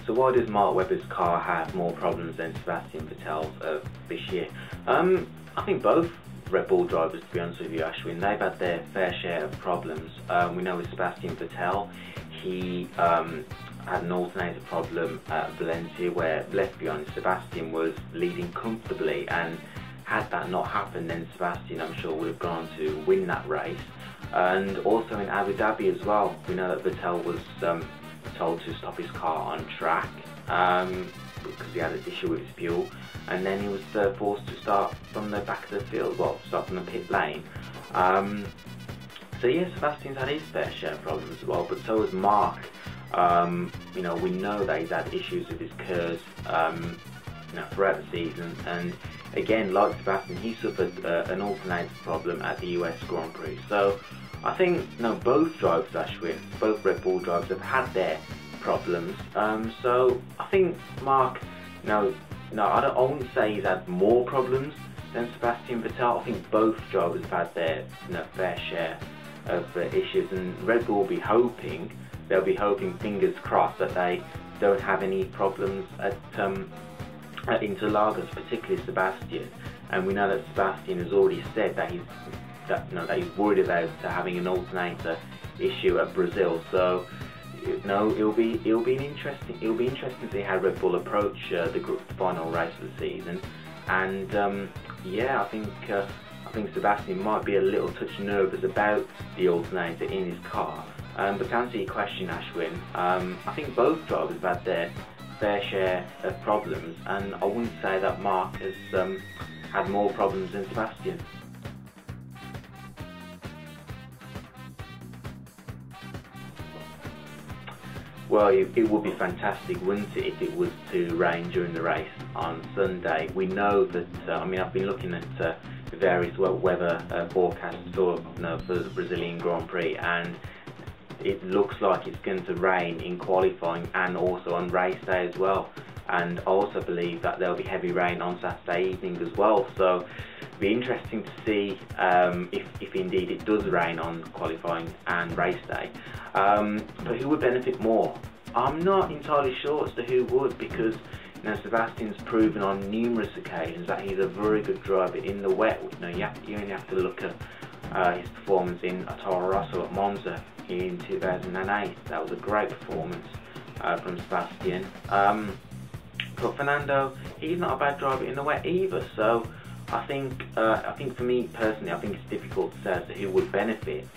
So why does Mark Webber's car have more problems than Sebastian Vettel's this year? I think both Red Bull drivers, to be honest with you, Ashwin, they've had their fair share of problems. We know with Sebastian Vettel, he had an alternator problem at Valencia where, let's be honest, Sebastian was leading comfortably, and had that not happened, then Sebastian, I'm sure, would have gone on to win that race. And also in Abu Dhabi as well, we know that Vettel was told to stop his car on track because he had an issue with his fuel, and then he was forced to start from the back of the field, well, start from the pit lane. So yeah, Sebastian's had his fair share of problems as well, but so has Mark. You know, we know that he's had issues with his curves you know, throughout the season, and again, like Sebastian, he suffered an alternator problem at the US Grand Prix. So I think, you know, both drivers, Ashwin, both Red Bull drivers have had their problems. So I think Mark, I wouldn't say he's had more problems than Sebastian Vettel. I think both drivers have had their fair share of issues, and Red Bull will be hoping, fingers crossed, that they don't have any problems at Interlagos, particularly Sebastian. And we know that Sebastian has already said that he's worried about having an alternator issue at Brazil. So it'll be interesting to see how Red Bull approach the final race of the season. And yeah, I think Sebastian might be a little touch nervous about the alternator in his car. But to answer your question, Ashwin, I think both drivers have had their fair share of problems, and I wouldn't say that Mark has had more problems than Sebastian. Well, it would be fantastic, wouldn't it, if it was to rain during the race on Sunday. We know that, I mean, I've been looking at various weather forecasts for the Brazilian Grand Prix, and it looks like it's going to rain in qualifying and also on race day as well. And I also believe that there'll be heavy rain on Saturday evening as well. So it'll be interesting to see if indeed it does rain on qualifying and race day. But who would benefit more? I'm not entirely sure as to who would, because Sebastian's proven on numerous occasions that he's a very good driver in the wet. You only have to look at his performance in Toro Rosso at Monza in 2008. That was a great performance from Sebastian. But Fernando, he's not a bad driver in the wet either. So I think for me personally, I think it's difficult to say as to who would benefit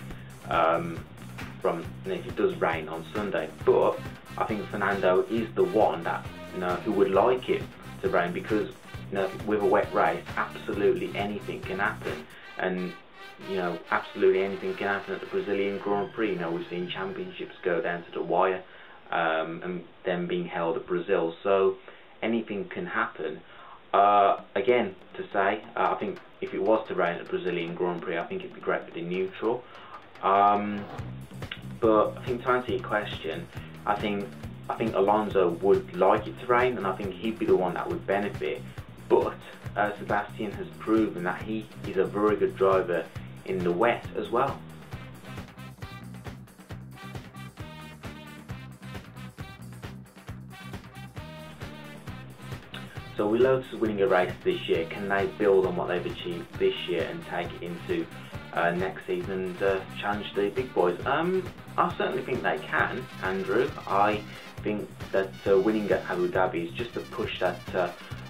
from if it does rain on Sunday. But I think Fernando is the one that who would like it to rain, because with a wet race, absolutely anything can happen, and absolutely anything can happen at the Brazilian Grand Prix. We've seen championships go down to the wire, and them being held at Brazil. So anything can happen. Again, to say, I think if it was to rain at the Brazilian Grand Prix, I think it'd be great for the neutral. But I think to answer your question, I think Alonso would like it to rain, and I think he'd be the one that would benefit. But Sebastian has proven that he is a very good driver in the wet as well. So with Lotus winning a race this year, can they build on what they've achieved this year and take it into next season and challenge the big boys? I certainly think they can, Andrew. I think that winning at Abu Dhabi is just a push that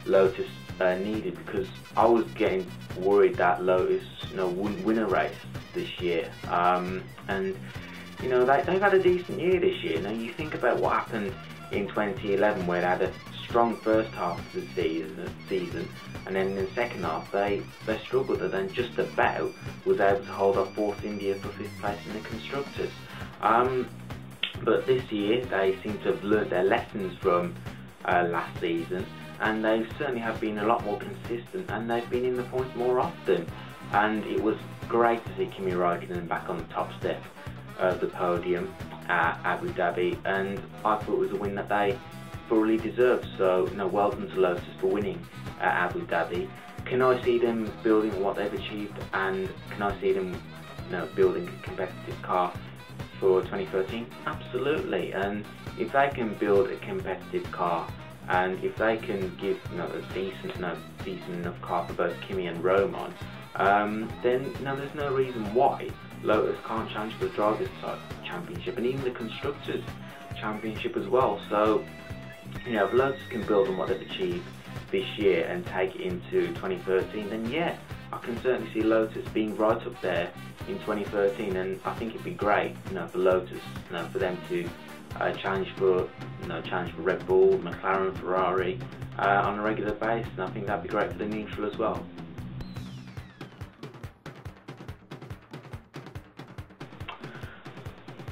Lotus needed, because I was getting worried that Lotus wouldn't win a race this year. And they've had a decent year this year. Now you think about what happened in 2011, where they had a strong first half of the season, and then in the second half they struggled, and then just about was able to hold off Force India for 5th place in the Constructors. But this year they seem to have learnt their lessons from last season, and they certainly have been a lot more consistent, and they've been in the points more often. And it was great to see Kimi Räikkönen back on the top step of the podium at Abu Dhabi, and I thought it was a win that they thoroughly deserved. So well done to Lotus for winning at Abu Dhabi. Can I see them building what they've achieved, and can I see them building a competitive car for 2013? Absolutely. And if they can build a competitive car, and if they can give a decent enough car for both Kimi and Roman, then there's no reason why Lotus can't challenge for the Drivers' Championship and even the Constructors' Championship as well. So, if Lotus can build on what they've achieved this year and take it into 2013, then yeah, I can certainly see Lotus being right up there in 2013, and I think it'd be great, for Lotus, for them to challenge for Red Bull, McLaren, Ferrari on a regular basis, and I think that'd be great for the neutral as well.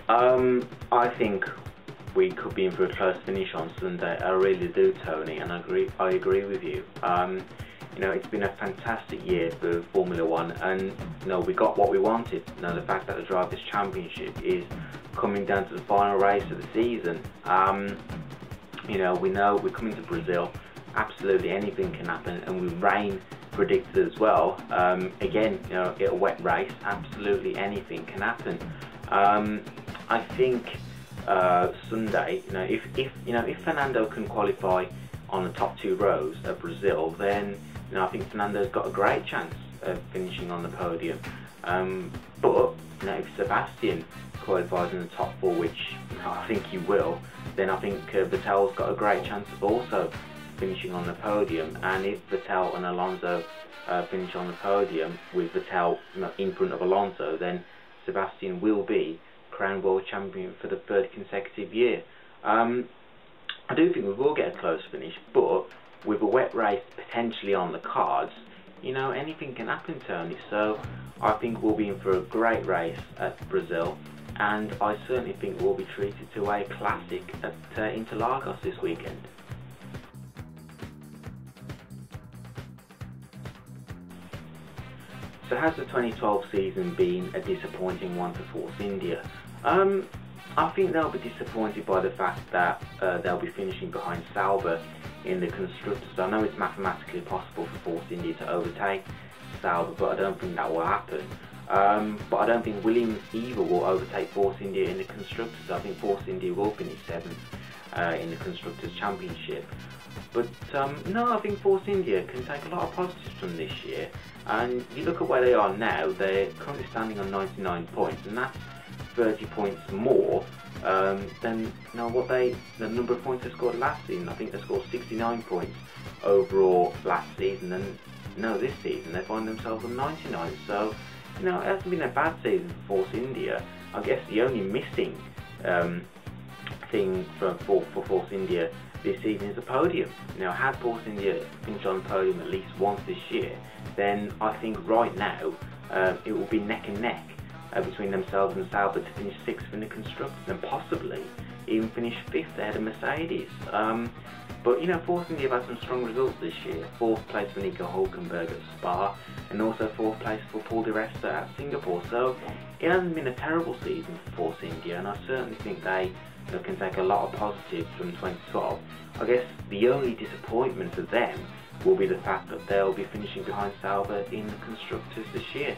I think we could be in for a close finish on Sunday. I really do, Tony, and I agree with you. It's been a fantastic year for Formula One, and we got what we wanted. The fact that the Drivers' Championship is coming down to the final race of the season. We know we're coming to Brazil. Absolutely anything can happen, and with rain predicted as well. Again, a wet race. Absolutely anything can happen. I think Sunday, if Fernando can qualify on the top 2 rows of Brazil, then I think Fernando's got a great chance of finishing on the podium. But if Sebastian qualifies in the top 4, which I think he will, then I think Vettel's got a great chance of also finishing on the podium. And if Vettel and Alonso finish on the podium with Vettel in front of Alonso, then Sebastian will be crowned world champion for the 3rd consecutive year. I do think we will get a close finish, but with a wet race potentially on the cards, anything can happen, Tony. So I think we'll be in for a great race at Brazil, and I certainly think we'll be treated to a classic at Interlagos this weekend. So has the 2012 season been a disappointing one for Force India? I think they'll be disappointed by the fact that they'll be finishing behind Sauber in the Constructors. I know it's mathematically possible for Force India to overtake Sauber, but I don't think that will happen. But I don't think Williams either will overtake Force India in the Constructors. I think Force India will finish 7th in the Constructors' Championship. But no, I think Force India can take a lot of positives from this year. And you look at where they are now, they're currently standing on 99 points, and that's 30 points more than the number of points they scored last season. I think they scored 69 points overall last season, and this season they find themselves on 99. So it hasn't been a bad season for Force India. I guess the only missing thing for Force India this season is a podium. Had Force India finished on the podium at least once this year, then I think right now it will be neck and neck between themselves and Sauber to finish 6th in the Constructors, and possibly even finish 5th ahead of Mercedes. But Force India have had some strong results this year. 4th place for Nico Hülkenberg at Spa, and also 4th place for Paul di Resta at Singapore. So it hasn't been a terrible season for Force India, and I certainly think they can take a lot of positives from 2012. I guess the only disappointment for them will be the fact that they'll be finishing behind Sauber in the Constructors this year.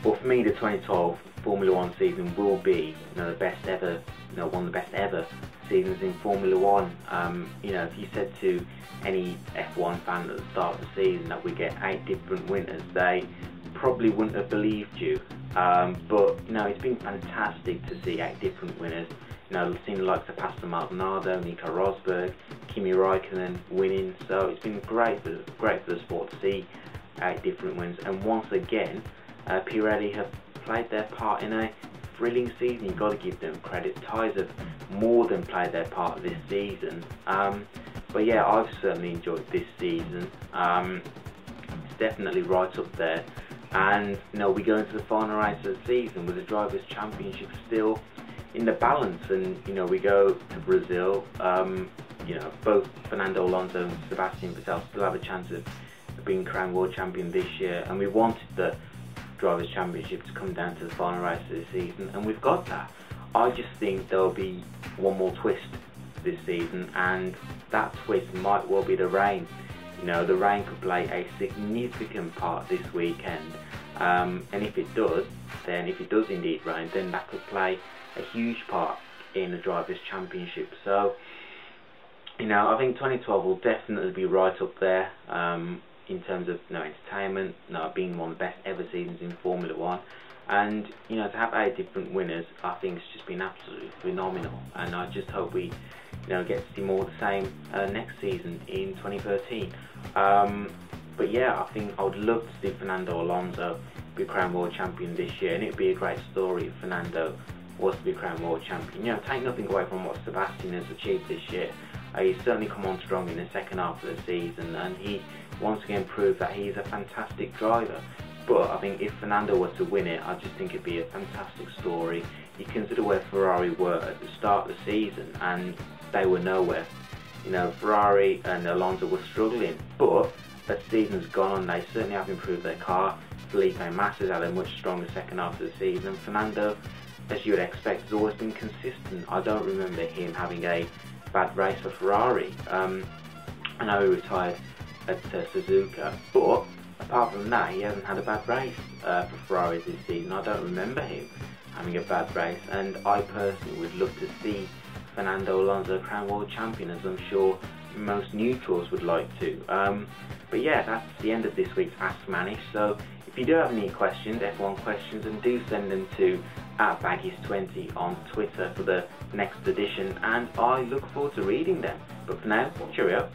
Well, for me, the 2012 Formula One season will be the best ever, one of the best ever seasons in Formula One. If you said to any F1 fan at the start of the season that we get 8 different winners, they probably wouldn't have believed you. But it's been fantastic to see 8 different winners. Seeing the likes of Pastor Maldonado, Nico Rosberg, Kimi Raikkonen winning. So it's been great for the sport to see 8 different wins. And once again, Pirelli have played their part in a thrilling season. You've got to give them credit. Tyres have more than played their part this season. But yeah, I've certainly enjoyed this season. It's definitely right up there. And we go into the final race of the season with the Drivers' Championship still in the balance, and we go to Brazil. Both Fernando Alonso and Sebastian Vettel still have a chance of being crowned world champion this year, and we wanted the Drivers' Championship to come down to the final race of the season, and we've got that. I just think there'll be one more twist this season, and that twist might well be the rain You know, the rain could play a significant part this weekend, and if it does indeed rain, then that could play a huge part in the Drivers' Championship. So, you know, I think 2012 will definitely be right up there in terms of, you know, entertainment, you know, being one of the best ever seasons in Formula One. And, you know, to have 8 different winners, I think it's just been absolutely phenomenal. And I just hope we, you know, get to see more of the same next season in 2013. But yeah, I think I would love to see Fernando Alonso be crowned world champion this year, and it'd be a great story if Fernando was to be crowned world champion. You know, take nothing away from what Sebastian has achieved this year. He's certainly come on strong in the second half of the season, and he once again proved that he's a fantastic driver. But I think if Fernando were to win it, I just think it'd be a fantastic story. You consider where Ferrari were at the start of the season, and they were nowhere. You know, Ferrari and Alonso were struggling, but as the season's gone on, they certainly have improved their car. Felipe Massa's had a much stronger second half of the season. Fernando, as you would expect, has always been consistent. I don't remember him having a bad race for Ferrari. I know he retired at Suzuka, but apart from that, he hasn't had a bad race for Ferrari this season. I don't remember him having a bad race, and I personally would love to see Fernando Alonso crowned world champion, as I'm sure most neutrals would like to. But yeah, that's the end of this week's Ask Manish. So if you do have any questions, F1 questions, and do send them to @Baggies20 on Twitter for the next edition, and I look forward to reading them. But for now, cheerio.